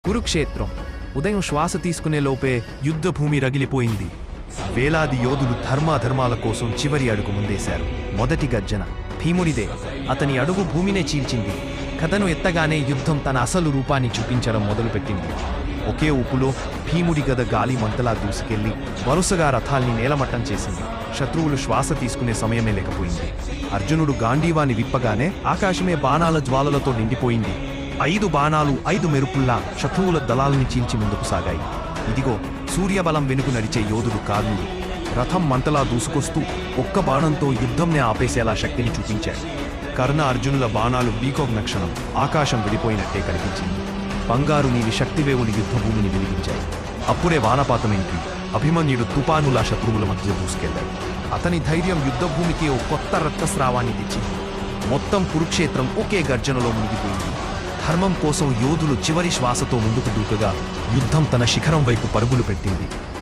కురుక్షేత్రం. ఉదయం శ్వాస తీసుకునే లోపే యుద్ధభూమి రగిలిపోయింది. వేలాది యోధులు ధర్మాధర్మాల కోసం చివరి అడుగు ముందేశారు. మొదటి గర్జన భీముడిదే. అతని అడుగు భూమినే చీల్చింది. కథను ఎత్తగానే యుద్ధం తన అసలు రూపాన్ని చూపించడం మొదలుపెట్టింది. ఒకే ఊపులో భీముడి గద గాలి మంటలా దూసుకెళ్లి వరుసగా రథాల్ని నేలమట్టం చేసింది. శత్రువులు శ్వాస తీసుకునే సమయమే లేకపోయింది. అర్జునుడు గాంధీవాన్ని విప్పగానే ఆకాశమే బాణాల జ్వాలలతో నిండిపోయింది. 5 బాణాలు 5 మెరుపుల్లా శత్రువుల దళాల్ని చీల్చి ముందుకు సాగాయి. ఇదిగో సూర్యబలం వెనుక నడిచే యోధుడు కర్ణుడు. రథం మంటలా దూసుకొస్తూ ఒక్క బాణంతో యుద్ధంనే ఆపేసేలా శక్తిని చూపించాడు. కర్ణ అర్జునుల బాణాలు బీకోగ్న క్షణం ఆకాశం విడిపోయినట్టే కనిపించింది. బంగారు నీలి శక్తివేవులు యుద్ధభూమిని వెలిగించాయి. అప్పుడే వానపాతమేంటి అభిమన్యుడు తుపానులా శత్రువుల మధ్య దూసుకెళ్లాడు. అతని ధైర్యం యుద్ధభూమికి ఓ కొత్త రక్తస్రావాన్ని తెచ్చింది. మొత్తం కురుక్షేత్రం ఒకే గర్జనలో మునిగిపోయింది. ధర్మం కోసం యోధులు చివరి శ్వాసతో ముందుకు దూకగా యుద్ధం తన శిఖరం వైపు పరుగులు పెట్టింది.